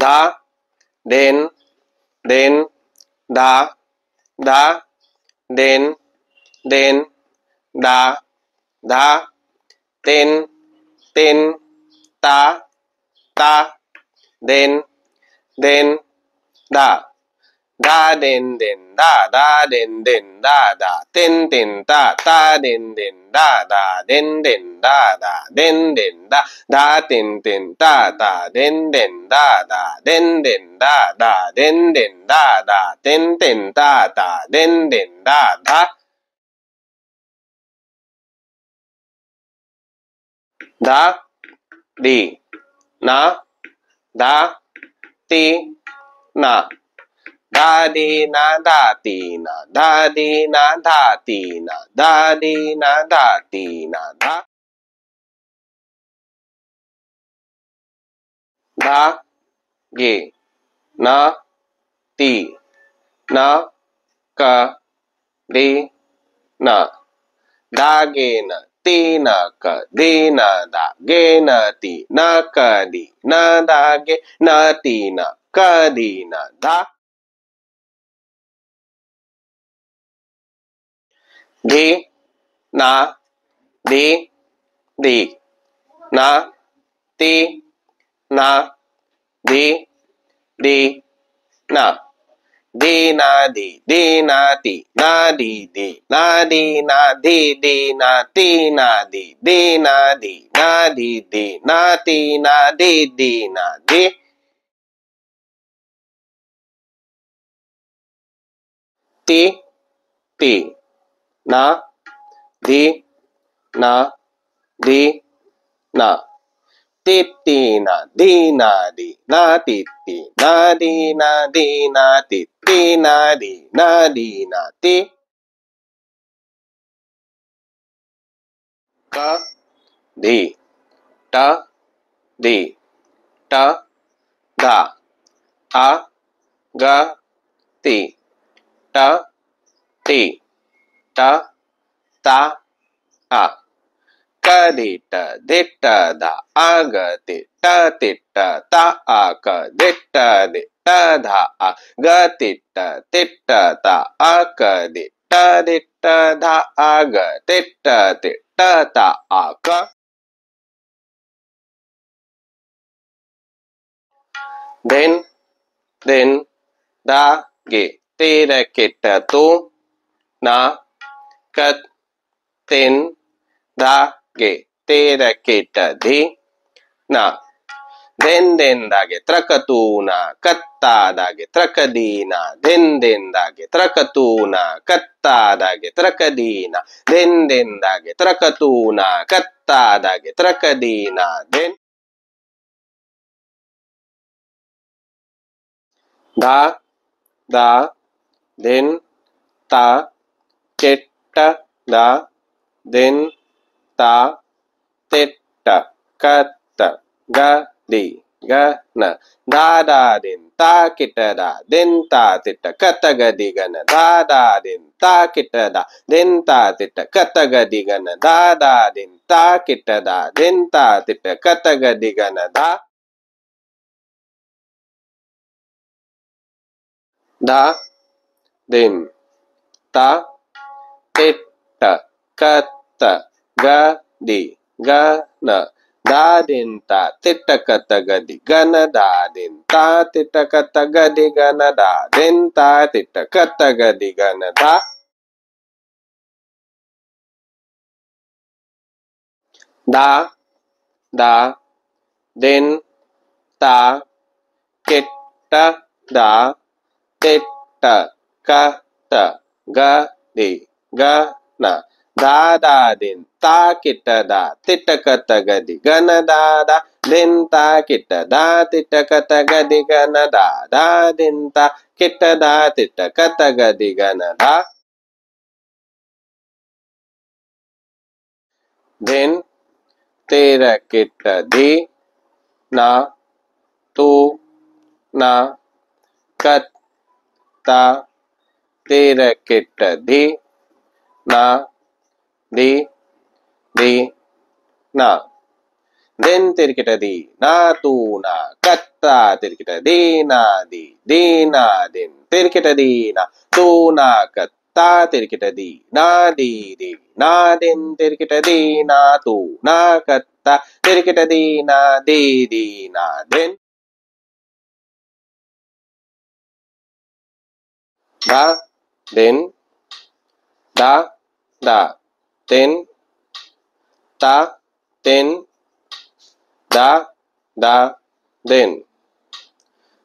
धा then then धा धा देन देन धा धा तेन तेन ता ता देन देन दा दा den den da da den den da da ten ten ta ta den den da da den den da da den den da da ten ten ta ta den den da da den den da da den den da da ten ten ta ta den den da da da di na da ti na da di na da ti na da di na da ti na da di na da ti na da da ge na ti na ka di na da ge na ti na ka di na da ge na ti na ka di na da ge na ti na ka di na da di na di di na ti na di di na di na di di na ti na di di na di na di di na ti na di di na di na di di na ti na di di na di ti ti na di na di na ti na di na di na ti na di na di na ti na di na di na ti ka di ta di ta da a ga ti ta ti ta ta a ka di ta da a ga ti ta ta a ka di ta da a ga ti ta a ka di ta da a ga ti ta a ka then da ge te ra ke ta tu na kat ten da ge te ra ke ta di na den da ge trakatu na katta da ge trakadina den da ge trakatu na katta da ge trakadina den da ge trakatu na katta da ge trakadina den da da den ta ketta da den ta tetta katta ga di ga na da den ta kitta da den ta titta katta ga di ga na da den ta kitta da den ta titta katta ga di ga na da den ta kitta da den ta titta katta ga di ga na da den ta titta katta ga di ga na da den ta titta katta ga di ga na da den ta titta katta ga di ga na da den ta titta katta ga di ga na da da den ta ketta da titta katta ga di ga na da den ta kitta da titta katta ga di ga na da den ta kitta da titta katta ga di ga na da den ta kitta da titta katta ga di ga na da den tera kitta di na tu na kat ta tera kitta di na di di na den terkita di na tu na kat ta tirkita dina di dina din tirkita dina tu na katta tirkita dina di na din tirkita dina tu na katta tirkita dina di dina din da din da da din ta din da da din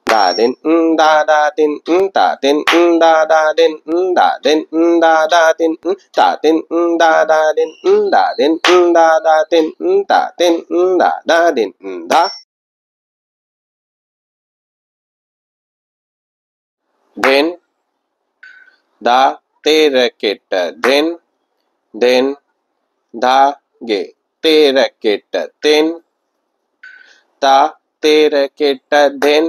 da din da da din da din da da din da din da da din da din da da din da din da da din da din da da din da din da tera ketta din da ge tera ketta din ta tera ketta din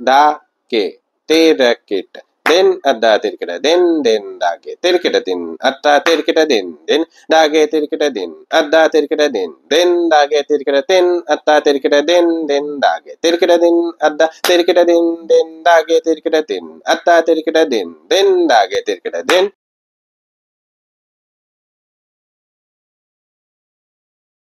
da ke tera ketta din adda tirkita din da ke tirkita din atta tirkita din da ke tirkita din adda tirkita din da ke tirkita din atta tirkita din da ke tirkita din adda tirkita din da ke tirkita din atta tirkita din da ke tirkita din